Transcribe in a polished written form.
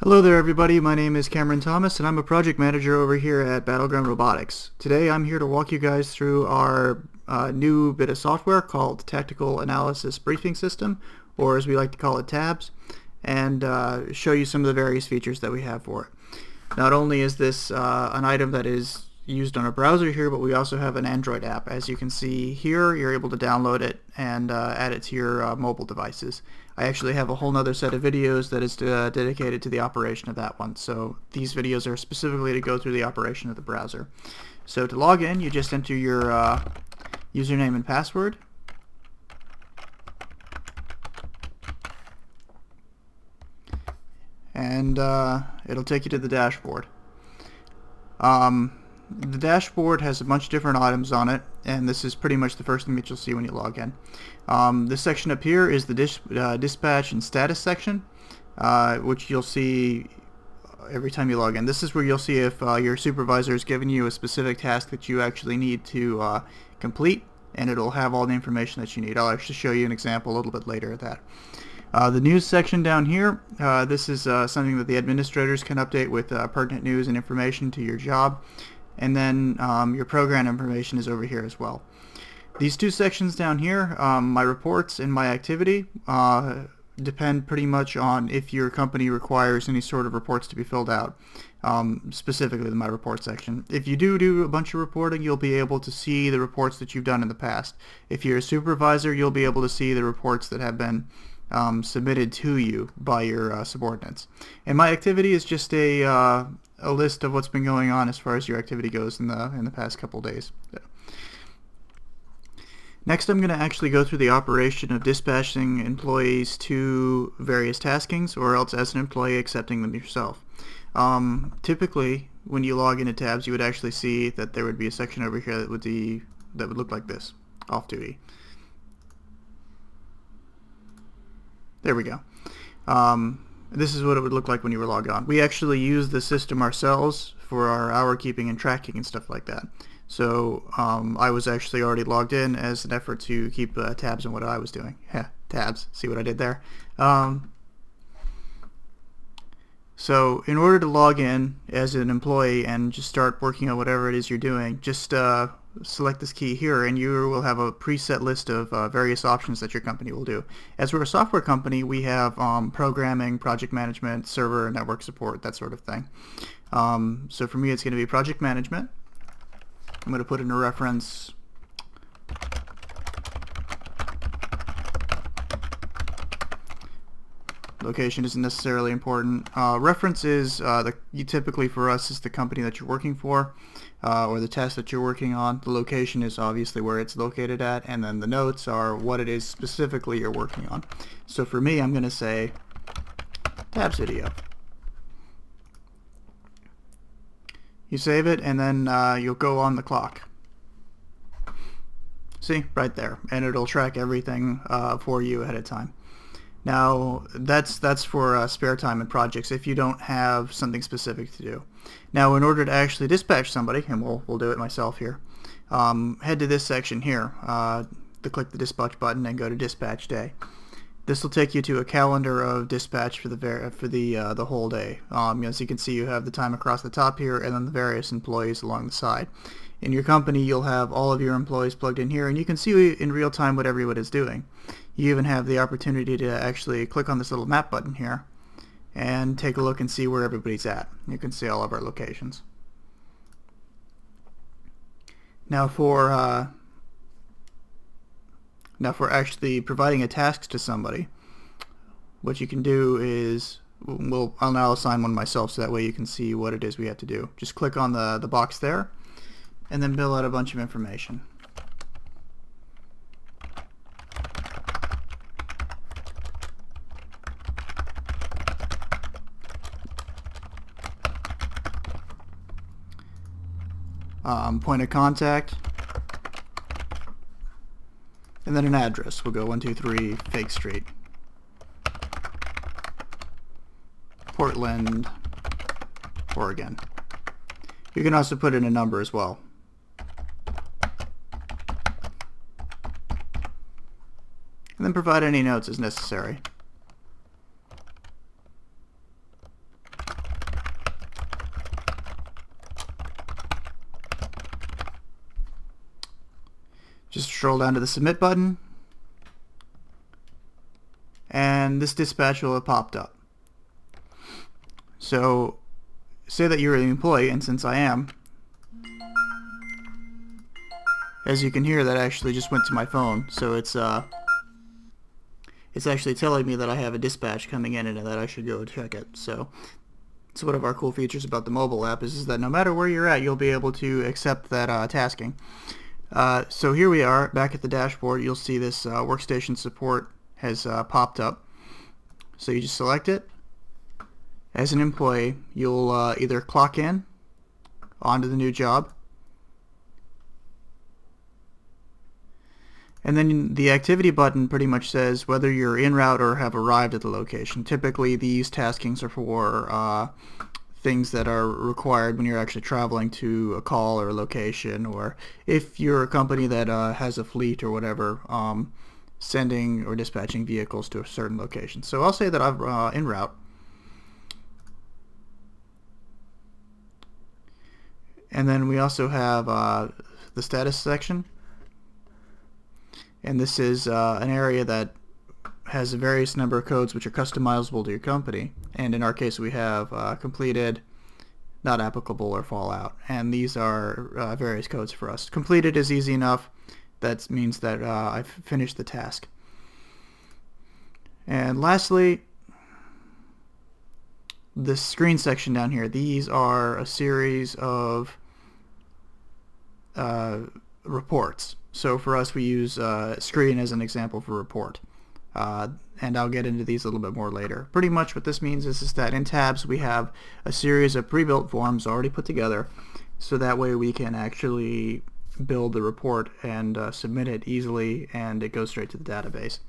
Hello there everybody, my name is Cameron Thomas and I'm a project manager over here at Battleground Robotics. Today I'm here to walk you guys through our new bit of software called Tactical Analysis Briefing System, or as we like to call it, TABS, and show you some of the various features that we have for it. Not only is this an item that is used on a browser here, but we also have an Android app. As you can see here, you're able to download it and add it to your mobile devices. I actually have a whole nother set of videos that is dedicated to the operation of that one. So these videos are specifically to go through the operation of the browser. So to log in, you just enter your username and password. And it'll take you to the dashboard. The dashboard has a bunch of different items on it, and this is pretty much the first thing that you'll see when you log in. This section up here is the dispatch and status section, which you'll see every time you log in. This is where you'll see if your supervisor has given you a specific task that you actually need to complete, and it'll have all the information that you need. I'll actually show you an example a little bit later of that. The news section down here, this is something that the administrators can update with pertinent news and information to your job. And then your program information is over here as well. These two sections down here, my reports and my activity, depend pretty much on if your company requires any sort of reports to be filled out, specifically the my report section. If you do a bunch of reporting, you'll be able to see the reports that you've done in the past. If you're a supervisor, you'll be able to see the reports that have been submitted to you by your subordinates. And my activity is just a list of what's been going on as far as your activity goes in the past couple days. Next, I'm going to actually go through the operation of dispatching employees to various taskings, or else as an employee accepting them yourself. Typically, when you log into tabs, you would actually see that there would be a section over here that would look like this: off duty. There we go. This is what it would look like when you were logged on. We actually use the system ourselves for our hour keeping and tracking and stuff like that. So I was actually already logged in as an effort to keep tabs on what I was doing. Tabs. See what I did there? So in order to log in as an employee and just start working on whatever it is you're doing, just select this key here and you will have a preset list of various options that your company will do. As we're a software company, we have programming, project management, server and network support, that sort of thing. So for me, it's going to be project management. I'm going to put in a reference location isn't necessarily important. Reference is typically for us is the company that you're working for, or the test that you're working on. The location is obviously where it's located at, and then the notes are what it is specifically you're working on. So for me, I'm going to say tabs video. You save it, and then you'll go on the clock. See, right there, and it'll track everything for you ahead of time. Now that's for spare time and projects if you don't have something specific to do. Now in order to actually dispatch somebody, and we'll do it myself here, head to this section here, click the dispatch button and go to dispatch day. This will take you to a calendar of dispatch for the whole day. As you can see, you have the time across the top here and then the various employees along the side. In your company, you'll have all of your employees plugged in here, and you can see in real time what everyone is doing. You even have the opportunity to actually click on this little map button here and take a look and see where everybody's at. You can see all of our locations. Now for actually providing a task to somebody, what you can do is, I'll now assign one myself so that way you can see what it is we have to do. Just click on the box there and then fill out a bunch of information. Point of contact, and then an address. We'll go 123 Fake Street, Portland, Oregon. You can also put in a number as well. And then provide any notes as necessary. Just scroll down to the submit button, and this dispatch will have popped up. So say that you're the employee, and since I am, as you can hear, that actually just went to my phone. So it's actually telling me that I have a dispatch coming in and that I should go check it. So it's one of our cool features about the mobile app is that no matter where you're at, you'll be able to accept that tasking. So here we are back at the dashboard. You'll see this workstation support has popped up. So you just select it. As an employee, you'll either clock in onto the new job, and then the activity button pretty much says whether you're en route or have arrived at the location. Typically these taskings are for things that are required when you're actually traveling to a call or a location, or if you're a company that has a fleet or whatever, sending or dispatching vehicles to a certain location. So I'll say that I'm en route. And then we also have the status section. And this is an area that has a various number of codes which are customizable to your company. And in our case we have completed, not applicable, or fallout. And these are various codes for us. Completed is easy enough. That means that I've finished the task. And lastly, this screen section down here, these are a series of reports. So for us we use screen as an example for report. And I'll get into these a little bit more later. Pretty much what this means is that in tabs we have a series of pre-built forms already put together, so that way we can actually build the report and submit it easily, and it goes straight to the database.